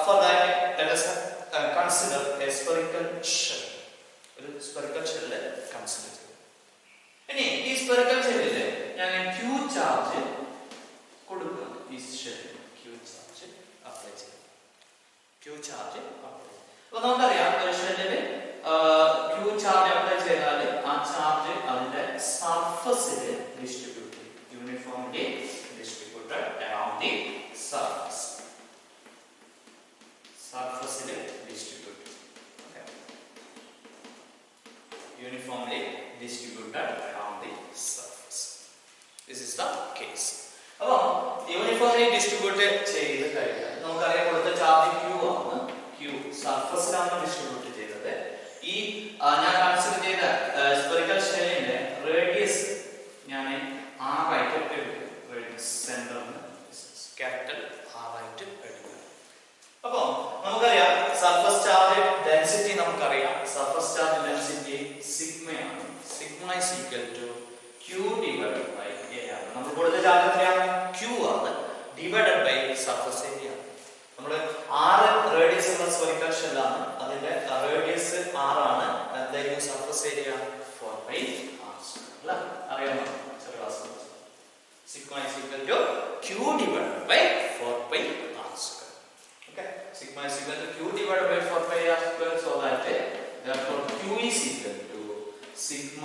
for that let us consider A spherical shell. ഒരു സ്ഫെറിക്കൽ ഷെല്ല് കൺസിഡർ ചെയ്യും. ഇനി ഈ സ്ഫെറിക്കൽ ഷെല്ലിൽ ഞാൻ ക്യൂ ചാർജ് കൊടുക്കുന്നു. ഈ ഷെല്ലിൽ ക്യൂ ചാർജ് അപ്ലൈ ചെയ്യും. Q charge apply. അപ്പൊ നമുക്കറിയാം ഒരു ഷെല്ലിൽ ക്യൂ ചാർജ് അപ്ലൈ ചെയ്താൽ ആ ചാർജ് അതിന്റെ സർഫസിൽ ഡിസ്ട്രിബ്യൂട്ട് ചെയ്യും. Uniformly distributed around the surface. സർഫസിൽ distribute. Okay. Uniformly distributed around the surface. This is the case. അപ്പോൾ യൂണിഫോംലി ഡിസ്ട്രിബ്യൂട്ട് ചെയ്ത് കഴിഞ്ഞാൽ നമുക്കറിയാം കൊടുത്ത ചാർജ് ക്യൂ ആണ്. ക്യൂ സർഫസിലാണ് ഡിസ്ട്രിബ്യൂട്ട് ചെയ്തത്. ഈ ഞാൻ കൺസിഡർ ചെയ്ത സ്ഫെറിക്കൽ ഷെല്ലിന്റെ റേഡിയസ് ഞാൻ r ആയിട്ട് എടുക്കും. റേഡിയസ് സെന്ററിന് ക്യാപിറ്റൽ r ആയിട്ട് എടുക്കും. അപ്പോൾ നമുക്കറിയാം സർഫസ് ചാർജ് ഡെൻസിറ്റി നമുക്കറിയാം. സർഫസ് ചാർജ് ഡെൻസിറ്റി സിഗ്മയാണ്. Sigma is equal to q divided by a ആണ്. നമ്മൾ കൊടുത്ത ചാർജ് എത്രയാണ്? q ആണ്, ഡിവൈഡഡ് ബൈ സർഫസ് ഏരിയ. നമ്മൾ r റേഡിയസ് ഉള്ള സ്ഫെറിക്കൽ ഷെല്ലാണ്. അതിന്റെ റേഡിയസ് r ആണ്. എന്തായിരിക്കും സർഫസ് ഏരിയ? 4πr². അല്ല, അറിയാമോ? ചെറിയ class sigma is equal to q divided by 4πr². Okay, sigma is equal to q divided by 4πr². So that therefore q is equal to sigma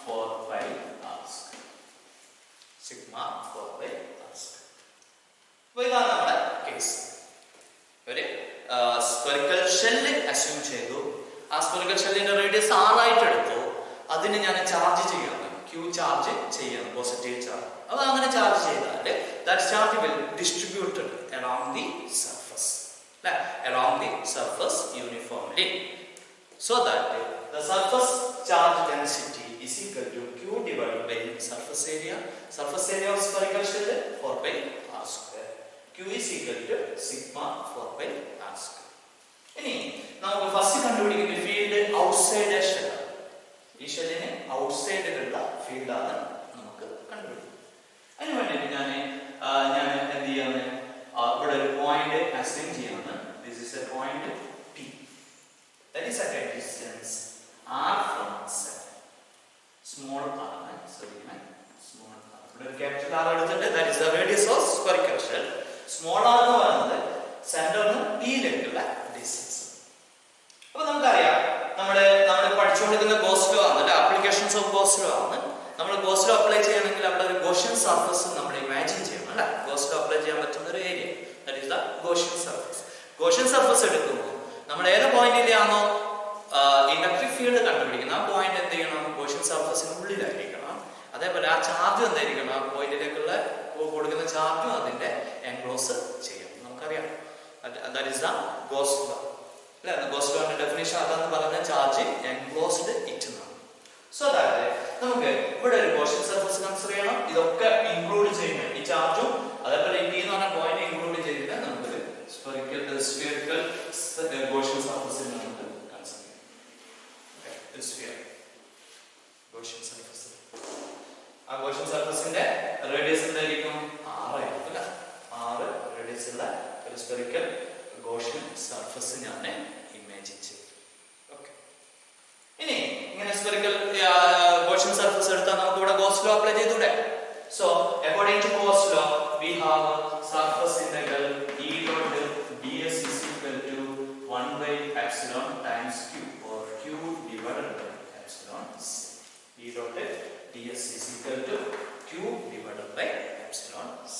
4πr². Sigma 4πr². അപ്പോൾ ഇതാണ് നമ്മുടെ കേസ്. ഒരു സ്ഫെറിക്കൽ ഷെല്ല് അസ്യൂം ചെയ്തു. ആ സ്ഫെറിക്കൽ ഷെല്ലിന്റെ റേഡിയസ് r ആയിട്ട് എടുത്തു. അതിന് ഞാൻ ചാർജ് ചെയ്യണം, ക്യൂ ചാർജ് ചെയ്യണം, പോസിറ്റീവ് ചാർജ്. അപ്പോൾ അങ്ങനെ ചാർജ് ചെയ്താൽ that charge will distributed around the surface, അല്ലേ? Around the surface uniformly. So that the surface charge density is equal to q divided by surface area. Surface area of spherical shell 4πr². q is equal to sigma 4πr². ഇനി നമുക്ക് ഫസ്റ്റ് കണ്ടുപിടിക്കുന്ന ഫീൽഡ് ഔട്ട്സൈഡ് ഷെൽ. ഈ ഷെല്ലിന് ഔട്ട്സൈഡിലുള്ള ഫീൽഡാണ് നമുക്ക് spherical r എടുത്തിട്ട് that is the radius of spherical shell. Small r എന്ന് പറയുന്നത് സെന്ററിൽ നിന്ന് p-ലേക്കുള്ള ഡിസ്റ്റൻസ്. അപ്പോൾ നമുക്കറിയാം നമ്മൾ പഠിച്ചുകൊണ്ടിരിക്കുന്ന ഗോസ് ലോ ആണ്, ആപ്ലിക്കേഷൻസ് ഓഫ് ഗോസ് ലോ ആണ്. നമ്മൾ ഗോസ് ലോ അപ്ലൈ ചെയ്യണമെങ്കിൽ അവിടെ ഒരു ഗോഷ്യൻ സർഫസ് നമ്മൾ ഇമാജിൻ ചെയ്യണം അല്ലേ. ഗോസ് ലോ അപ്ലൈ ചെയ്യാൻ പറ്റുന്ന ഒരു area, that is the Gaussian surface. Gaussian surface എടുക്കുമ്പോൾ നമ്മൾ ഏത് പോയിന്റിലാണോ ഇലക്ട്രിക് ഫീൽഡ് കണ്ടുപിടിക്കുന്നത് ആ പോയിന്റ് എന്ത് ചെയ്യണം, ഗോഷ്യൻ സർഫസിന് ഉള്ളിലായിരിക്കണം. അതേപോലെ ആ ചാർജ് എന്തായിരിക്കണം, ആ പോയിന്റിലേക്കുള്ള കൊടുക്കുന്ന ചാർജും അതിന്റെ എൻക്ലോസ് ചെയ്യണം. നമുക്കറിയാം that is the goes law അല്ലെ. ഗോസ് ലോന്റെ ഡെഫിനിഷൻ അതെന്ന് പറഞ്ഞ ചാർജ് എൻക്ലോസ്ഡ് ഇറ്റ് എന്നാണ്. സോ ദാറ്റ് നമുക്ക് ഇവിടെ ഒരു ഗോഷ്യൻ സർഫസ് കൺസിഡർ ചെയ്യണം. ഇതൊക്കെ ഇൻക്ലൂഡ് ചെയ്യുന്നത് ഈ ചാർജും അതേപോലെ ഈ എന്ന് പറഞ്ഞ പോയിന്റ് ഇൻക്ലൂഡ് ചെയ്തിട്ട് നമുക്ക് സ്ഫെറിക്കൽ ഗോഷ്യൻ സർഫസിൽ നമുക്ക് കൺസിഡർ ചെയ്യാം. സ്ഫിയർ ഗോഷ്യൻ സർഫസ്, ആ ഗോഷ്യൻ സർഫസിന്റെ റേഡിയസ് എന്തായിരിക്കും, 6 ആയിരിക്കും അല്ലെ. 6 റേഡിയസ് ഉള്ള ഒരു സ്ഫെറിക്കൽ ഗോഷ്യൻ സർഫസ് ഞാൻ ഇമാജിൻ ചെയ്തു. ഓക്കെ, ഇനി ഇങ്ങനെ സ്ഫെറിക്കൽ ഗോഷ്യൻ സർഫസ് എടുത്താൽ നമുക്ക് ഇവിടെ ഗോസ് ലോ അപ്ലൈ ചെയ്തൂടെ. So according to Gauss law we have surface integral E dot ds is equal to 1 by epsilon times q or q divided by epsilon c. E dot ds is equal to q divided by epsilon c.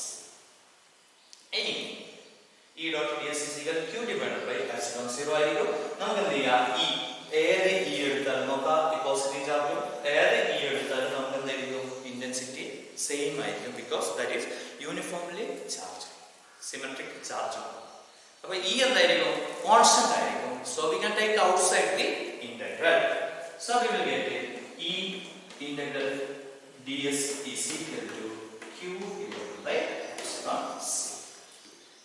ഇനി E dot ds is equal to q divided by epsilon 0 ആയിരിക്കും. നമുക്ക് എന്ത് ചെയ്യാം, ഈ ഏത് E എടുത്താലും നോക്കാം, ഈ പോസിറ്റീവ് ചാർജും ഏത് E എടുത്താലും നമുക്ക് എന്തായിരിക്കും, ഇന്റൻസിറ്റി സെയിം ആയിരിക്കും. Because that is uniformly charge, symmetric charge. അപ്പോൾ E എന്തായിരിക്കും, കോൺസ്റ്റന്റ് ആയിരിക്കും. So we can take outside the integral. So we will get E integral ds is equal to q divided by epsilon c.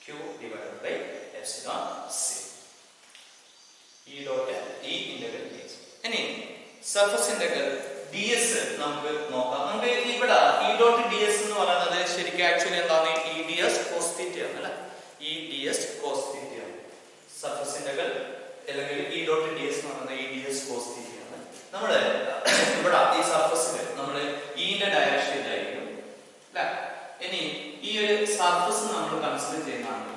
Q divided by epsilon c. E dot E integral ds. ഇനി സർഫസ് ഇന്റഗ്രൽ ds നമുക്ക് നോക്കാം. നമുക്ക് ഇവിടെ E dot ds എന്ന് പറയുന്നത് ശരിക്കും ആക്ച്വലി എന്താണ്, E ds cos θ ആണ് അല്ലേ. E ds cos θ ആണ് സർഫസ് ഇന്റഗ്രൽ, അല്ലെങ്കിൽ E dot ds എന്ന് പറയുന്നത് E ds cos θ ആണ്. നമ്മൾ ഇവിടെ ഈ സർഫസിൽ നമ്മൾ E ന്റെ ഡയറക്ഷനിലായിരിക്കും അല്ലേ. ഇനി ഈ ഒരു സർഫസ് നമ്മൾ കൺസിഡർ ചെയ്യുന്നതാണെങ്കിൽ,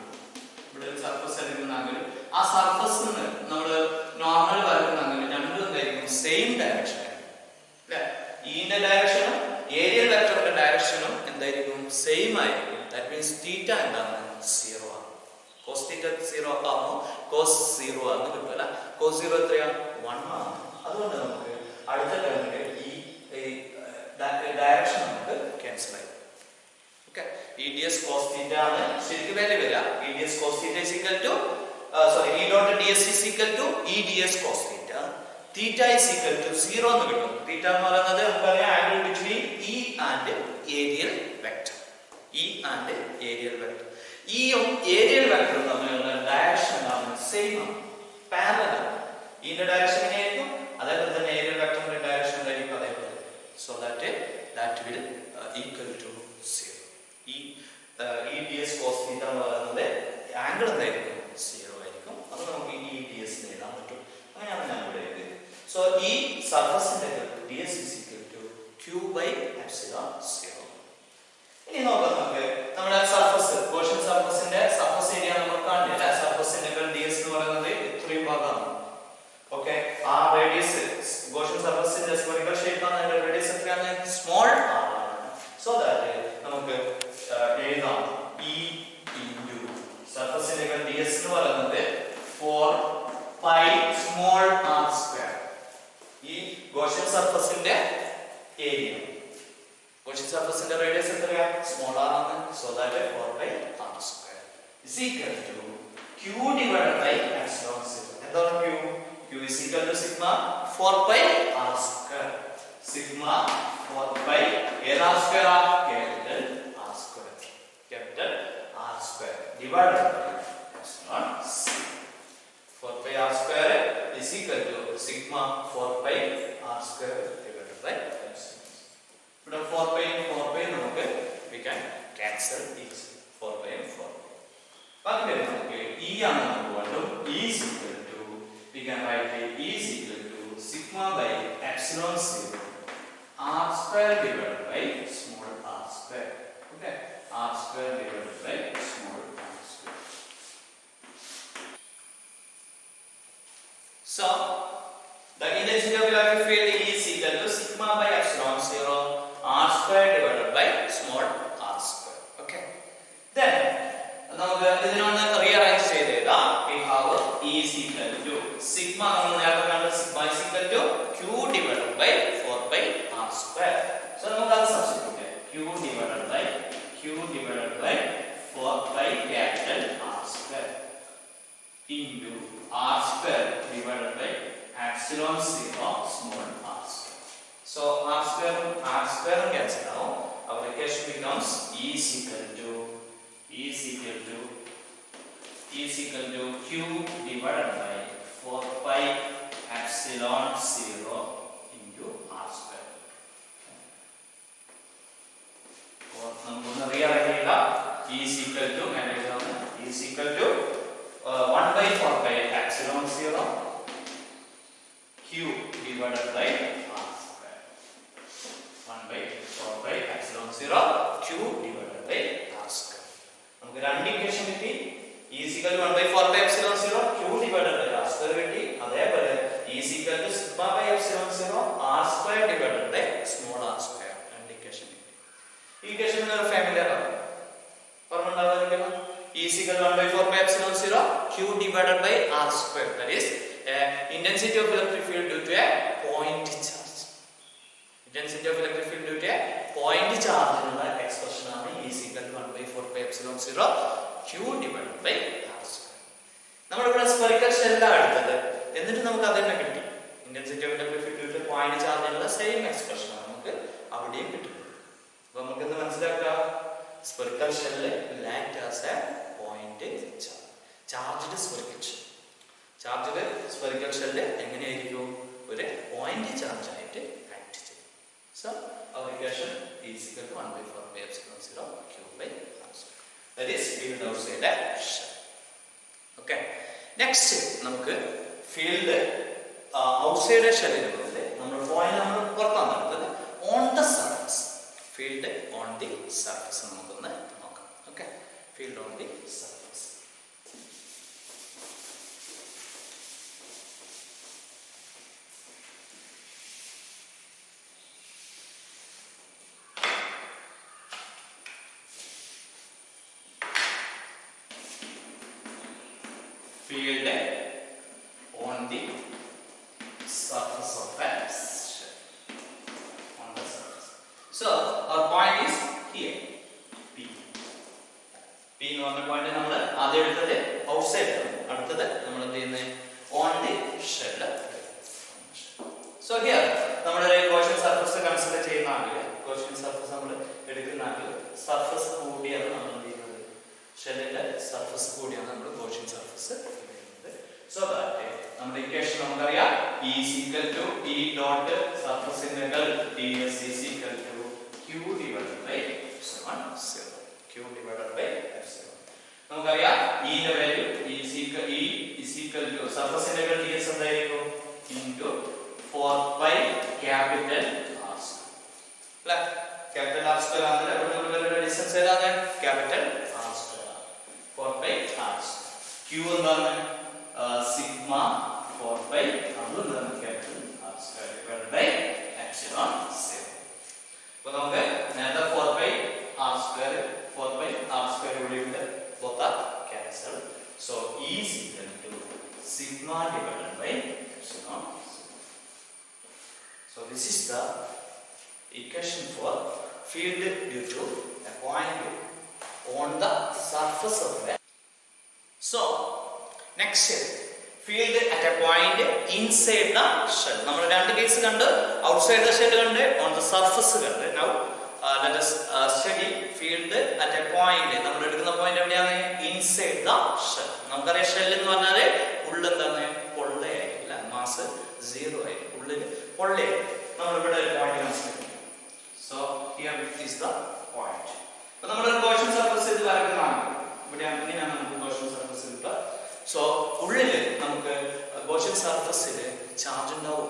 ഇവിടെ ഒരു സർഫസ് എടുക്കുന്നതാണെങ്കിൽ ആ സർഫസിന് നമ്മൾ നോർമൽ വരയ്ക്കുന്നതാണെങ്കിൽ രണ്ടും എന്തായിരിക്കും, സെയിം ഡയറക്ഷൻ അല്ലേ. ഈന്റെ ഡയറക്ഷനും ഏരിയൽ വെക്ടറിന്റെ ഡയറക്ഷനും എന്തായിരിക്കും, സെയിം ആയിരിക്കും. ദാറ്റ് മീൻസ് തീറ്റ എന്താണ്, 0 ആണ്. കോസ് തീറ്റ 0 ആകുമ്പോൾ കോസ് 0 ആണെന്ന് കിട്ടും അല്ല. കോസ് 0 എത്രയാണ്, 1 ആണ്. അതുകൊണ്ട് നമുക്ക് അടുത്ത ടേമിൽ ഈ ഡയറക്ഷൻ നമുക്ക് ക്യാൻസൽ ആയി. ഓക്കെ, E ds cos θ ആണ് ശരിക്കും വാല്യൂ വരിക. E ds cos θ is equal to E dot ds is equal to E ds cos θ. Theta is equal to 0 എന്ന് കിട്ടും. തീറ്റ എന്ന് പറയുന്നത് നമുക്കറിയാം angle between E and aerial vector. E and aerial vector, E യും ഏരിയൽ വെക്ടറും തമ്മിലുള്ള ഡയറക്ഷൻ എന്താണ്, സെയിം ആണ്, പാരലൽ ആണ്. E ന്റെ ഡയറക്ഷൻ എങ്ങനെയായിരിക്കും, അതേപോലെ തന്നെ ഏരിയൽ വെക്ടറിന്റെ ഡയറക്ഷൻ എന്തായിരിക്കും, അതേപോലെ. So that will equal to 0. E ds cos θ എന്ന് പറയുന്നത് ആംഗിൾ എന്തായിരിക്കും, 0 ആയിരിക്കും. അത് നമുക്ക് E ds എഴുതാൻ പറ്റും. അങ്ങനെയാണ് ഞാൻ ഇവിടെ എഴുതിയത്. സോ ഈ surface integral ds is equal to q by epsilon 0. ഇനി നോക്കാം, നമുക്ക് നമ്മുടെ സർഫസ് ഗോഷ്യൻ സർഫസിന്റെ സർഫസ് ഏരിയ നമുക്ക് കാണില്ല. സർഫസ് ഇന്റഗ്രൽ ds എന്ന് പറയുന്നത് ഇത്രയും ഭാഗമാണ്. ഓക്കെ, ആ റേഡിയസ് ഗോഷ്യൻ സർഫസിന്റെ സ്ഫെറിക്കൽ ഷേപ്പ് ആണ്, അതിന്റെ റേഡിയസ് എത്രയാണ്, സ്മോൾ r ആണ്. സോ ദാറ്റ് നമുക്ക് എഴുതാം E into surface integral ds എന്ന് പറയുന്നത് 4 pi small r square. ഈ ഗോഷ്യൻ സർഫസിന്റെ ഏരിയ, ഗോഷ്യൻ സർഫസിന്റെ റേഡിയസ് എത്രയാ, സ്മോൾ r ആണ്. So that 4 pi r square is equal to q divided by epsilon 0. എന്താണ് q? q is equal to sigma 4 pi r square. Sigma 4 pi r square r capital R square. Capital R square divided by epsilon c. 4 pi r square is equal to sigma 4 pi r square divided by epsilon. But 4 pi നമുക്ക് we can cancel these 4 pi and 4 pi. ബാക്കി നമുക്ക് E ആണ് നമുക്ക് വേണ്ടത്. E is equal to, we can write E is equal to sigma by epsilon 0 r square divided by small r square. Okay, r square divided by small r square. So the intensity of electric field is equal to sigma by epsilon 0 r square divided by small r square. Okay. Then നമുക്ക് ഇതിനൊന്ന് റീഅറേഞ്ച് ചെയ്തേക്കാം. We have E is equal to sigma നമ്മൾ നേരത്തെ കണ്ട sigma is equal to Q divided by 4 by r square. So നമുക്ക് അത് സബ്സ്റ്റിറ്റ്യൂട്ട് ചെയ്യാം. Q divided by 4 by capital R square into R square divided by epsilon 0 small r square. So r square cancel out. Our equation becomes E is equal to Q divided by 4 pi epsilon 0 into r square. Or നമുക്ക് rearrange ചെയ്യാം. E is equal to 1 by 4 pi epsilon 0 Q divided by r square. 1 by 4 pi epsilon 0 Q divided by r square. നമുക്ക് രണ്ട് ഇക്വേഷൻ കിട്ടി. E is equal to 1 by 4 pi epsilon 0 Q divided by r square കിട്ടി. അതേപോലെ E is equal to sigma by epsilon 0 r square divided by small r square. രണ്ട് ഇക്വേഷൻ കിട്ടി. ഈ ഇക്വേഷൻ നിങ്ങൾ ഫാമിലിയർ ആണ്. ഓർമ്മയുണ്ടാവുമല്ലോ. E is equal to 1 by 4 pi epsilon 0 Q divided by r square. That is intensity of electric field due to a point charge. Intensity of electric field due to a point charge എന്നുള്ള എക്സ്പ്രഷൻ ആണ് E is equal to 1 by 4 pi epsilon 0 Q divided by r square. നമ്മൾ ഇവിടെ സ്ഫെറിക്കൽ ഷെൽ ആണ് എടുത്തത്. എന്നിട്ട് നമുക്ക് അത് തന്നെ കിട്ടി. Intensity of electric field due two point charge എന്നുള്ള സെയിം എക്സ്പ്രഷൻ ആണ് നമുക്ക് അവിടെയും കിട്ടുന്നത്. അപ്പോൾ നമുക്ക് എന്ത് മനസ്സിലാക്കാം? Spherical shell act as A point charge. Charged spherical shell. Charged spherical shell എങ്ങനെയായിരിക്കും? ഒരു പോയിന്റ് ചാർജ് ആയിട്ട് ആക്ട് ചെയ്യും. So our equation is equal to 1 by 4 pi epsilon 0 Q by r square. That is field outside a shell. Okay. Next നമുക്ക് ഫീൽഡ് ഔട്ട്സൈഡ് എ ഷെല്ലിന് ബദല് നമ്മൾ പോയിന്റ് നമ്മൾ പുറത്താണ് എടുത്തത്. On the surface. Field on the surface നമുക്കൊന്ന് നോക്കാം. Okay. Field on the surface. Field on the surface of a shell. On the surface. So our point is here. P. P എന്ന് പറഞ്ഞ പോയിന്റ് നമ്മൾ ആദ്യം എടുത്തത് ഔട്ട്സൈഡ് ആണ്. അടുത്തത് നമ്മൾ എന്ത് ചെയ്യുന്നത്? On the shell. So here നമ്മൾ ഒരു ഗോഷ്യൻ സർഫസ് കൺസിഡർ ചെയ്യുന്നതാണെങ്കിൽ ഗോഷ്യൻ സർഫസ് നമ്മൾ എടുക്കുന്നതാണെങ്കിൽ സർഫസ് കൂടിയാണ് നമ്മൾ എന്ത് ചെയ്യുന്നത്? ഷെല്ലിന്റെ സർഫസ് കൂടിയാണ് നമ്മൾ ഗോഷ്യൻ സർഫസ്. So that നമ്മുടെ ഇക്വേഷൻ നമുക്കറിയാം E is equal to E dot surface integral ds is equal to Q divided by epsilon 0. Q divided by epsilon. നമുക്കറിയാം E ന്റെ value E is equal to surface integral ds എന്തായിരിക്കും? into 4 pi capital R square. അല്ലേ? capital R square ആണ്. ഇവിടെ ഡിസ്റ്റൻസ് ഏതാണ്? capital R square. 4 pi R square. Q എന്താണ്? Sigma 4 pi capital R square divided by epsilon 0. അപ്പോൾ നമുക്ക് നേരത്തെ 4 pi R square ഇവിടെ ഉണ്ട്. both are cancel. So E is equal to sigma divided by epsilon 0. So this is the equation for field due to a point on the surface of the. So next field at a point inside the shell. നമ്മൾ രണ്ട് കേസ് കണ്ട് outside the shell കണ്ട് on the surface കണ്ട്. Now let us study field at a point. നമ്മൾ എടുക്കുന്ന പോയിന്റ് എവിടെയാണ്? inside the shell. നമുക്കറിയാം ഷെൽ എന്ന് പറഞ്ഞാൽ ഉള്ളിൽ എന്താണ്? പൊള്ളയായിരിക്കും. മാസ് 0 ആയിരിക്കും. ഉള്ളിൽ പൊള്ളയായിരിക്കും. നമ്മൾ ഇവിടെ ഒരു പോയിന്റ് കൺസിഡർ ചെയ്യും. So here is the point. അപ്പോൾ നമ്മൾ ഗോഷ്യൻ സർഫസ് ഇത് വരയ്ക്കുന്നതാണ്. ഇവിടെ അങ്ങനെയാണ് നമുക്ക് ഗോഷ്യൻ സർഫസ് കിട്ടുക. സോ ഉള്ളിൽ നമുക്ക് ഗോഷ്യൻ സർഫസിൽ ചാർജ് ഉണ്ടാവും?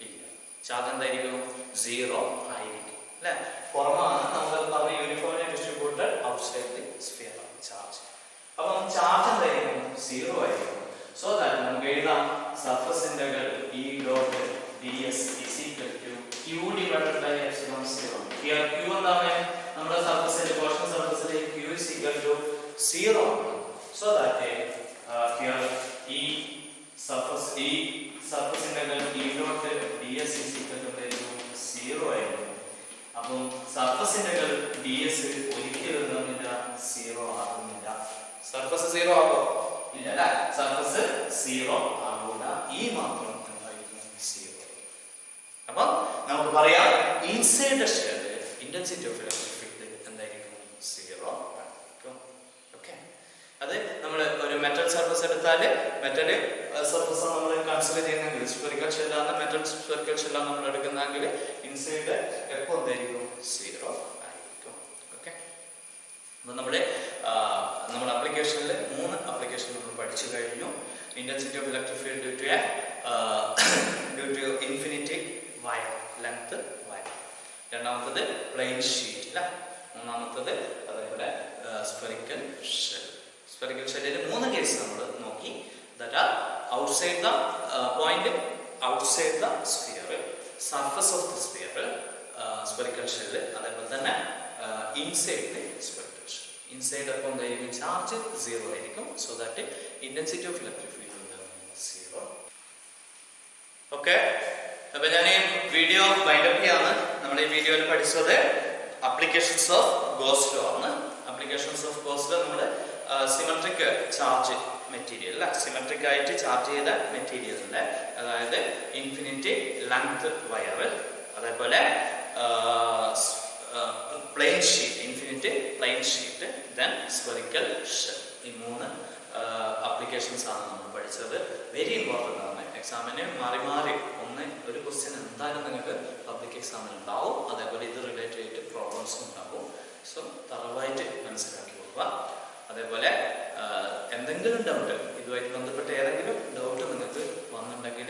ഇല്ല. ചാർജ് എന്തായിരിക്കും? 0 ആയിരിക്കും. അല്ലേ? പുറമാണ് നമ്മൾ പറഞ്ഞ uniformly distributed outside the sphere charge. അപ്പം ചാർജ് എന്തായിരിക്കും? 0 ആയിരിക്കും. സോ ദാറ്റ് നമുക്ക് എഴുതാം surface integral E dot ds is equal to q divided by epsilon 0. Here q എന്താണ്? നമ്മുടെ സർഫസിന്റെ caution സർഫസിലെ q is equal to 0 ആണ്. So that here E surface integral E dot ds is equal to 0 ആയിരിക്കും. അപ്പം സർഫസ് ഇന്റഗ്രൽ ds ഒരിക്കലും എന്താണ് 0 ആകുന്നില്ല. സർഫസ് 0 ആകുമോ? ഇല്ല അല്ലേ? സർഫസ് 0 ആകൂല. E മാത്രം എന്തായിരിക്കും? 0. അപ്പം നമുക്ക് പറയാം inside the shell intensity of electric field എന്തായിരിക്കും? 0 ആയിരിക്കും. ഓക്കെ, അത് നമ്മൾ ഒരു മെറ്റൽ സർഫസ് എടുത്താൽ മെറ്റൽ സർഫസ് നമ്മൾ കൺസിഡർ ചെയ്യുന്നെങ്കിൽ സ്ഫെറിക്കൽ ഷെല്ലാണ്, മെറ്റൽ സ്ഫെറിക്കൽ ഷെല്ലാണ് നമ്മൾ എടുക്കുന്നതെങ്കിൽ ഇൻസൈഡ് എപ്പോൾ എന്തായിരിക്കും? 0 ആയിരിക്കും. ഓക്കെ, അപ്പോൾ നമ്മുടെ ആപ്ലിക്കേഷനിൽ 3 ആപ്ലിക്കേഷൻ നമ്മൾ പഠിച്ചു കഴിഞ്ഞു. Intensity of electric field due to infinity wire length wire, രണ്ടാമത്തത് പ്ലെയിൻ ഷീറ്റ് അല്ല, മൂന്നാമത്തത് അതേപോലെ സ്ഫെറിക്കൽ ഷെൽ. സ്ഫെറിക്കൽ ഷെല്ലിൽ 3 കേസ് നമ്മൾ നോക്കി. That are outside the point outside the sphere, surface of the sphere spherical shell, അതേപോലെ തന്നെ inside the spherical shell. Inside അപ്പോൾ എന്തായിരിക്കും? ചാർജ് 0 ആയിരിക്കും. So that intensity of electric field 0. Okay, അപ്പൊ ഞാൻ ഈ വീഡിയോ വൈൻഡപ്പ് ചെയ്യാണ്. നമ്മൾ ഈ വീഡിയോയിൽ പഠിച്ചത് അപ്ലിക്കേഷൻസ് ഓഫ് ഗോസ് ലോ ആണ്. അപ്ലിക്കേഷൻസ് ഓഫ് ഗോസ് ലോ നമ്മുടെ സിമെട്രിക് ചാർജ് മെറ്റീരിയൽ അല്ല, സിമെട്രിക് ആയിട്ട് ചാർജ് ചെയ്ത മെറ്റീരിയലിന്റെ, അതായത് ഇൻഫിനിറ്റി ലെങ്ത് വയർ, അതേപോലെ plane sheet, infinity plane sheet, then spherical shell. ഈ 3 ആപ്ലിക്കേഷൻസ് ആണ് നമ്മൾ പഠിച്ചത്. വെരി ഇമ്പോർട്ടൻ്റ് ആണ്. എക്സാമിന് മാറി മാറി ഒരു ക്വസ്റ്റ്യൻ എന്തായാലും നിങ്ങൾക്ക് പബ്ലിക് എക്സാമിൽ ഉണ്ടാവും. അതേപോലെ ഇത് റിലേറ്റഡ് ആയിട്ട് പ്രോബ്ലംസും ഉണ്ടാവും. സോ തറവായിട്ട് മനസ്സിലാക്കി കൊടുക്കുക. അതേപോലെ എന്തെങ്കിലും ഡൗട്ട്, ഇതുമായിട്ട് ബന്ധപ്പെട്ട ഏതെങ്കിലും ഡൗട്ട് നിങ്ങൾക്ക് വന്നിട്ടുണ്ടെങ്കിൽ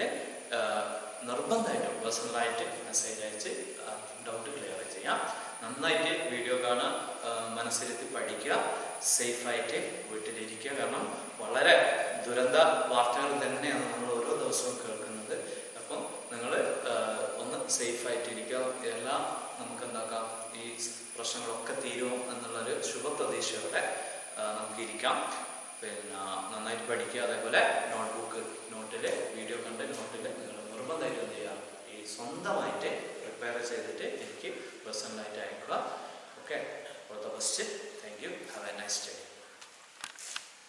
നിർബന്ധമായിട്ടും പേഴ്സണലായിട്ട് മെസ്സേജ് അയച്ച് ഡൗട്ട് ക്ലിയർ ചെയ്യാം. നന്നായിട്ട് വീഡിയോ കാണാൻ, മനസ്സിലെത്തി പഠിക്കുക, സേഫായിട്ട് വീട്ടിലിരിക്കുക. കാരണം വളരെ ദുരന്ത വാർത്തകൾ തന്നെയാണ് നമ്മൾ ഓരോ ദിവസവും കേൾക്കുന്നത്. അപ്പം നിങ്ങൾ ഒന്ന് സേഫായിട്ടിരിക്കുക. എല്ലാം നമുക്ക് എന്താക്കാം, ഈ പ്രശ്നങ്ങളൊക്കെ തീരും എന്നുള്ളൊരു ശുഭപ്രതീക്ഷയോടെ നമുക്കിരിക്കാം. പിന്നെ നന്നായിട്ട് പഠിക്കുക. അതേപോലെ നോട്ടിൽ വീഡിയോ കണ്ട് നോട്ടിൽ നിങ്ങൾ നിർബന്ധമായിട്ട് എന്ത് ചെയ്യുക, ഈ സ്വന്തമായിട്ട് പ്രിപ്പയർ ചെയ്തിട്ട് എനിക്ക് പേഴ്സണലായിട്ട് അയക്കുക. Okay, all the best. Thank you. Have A nice day.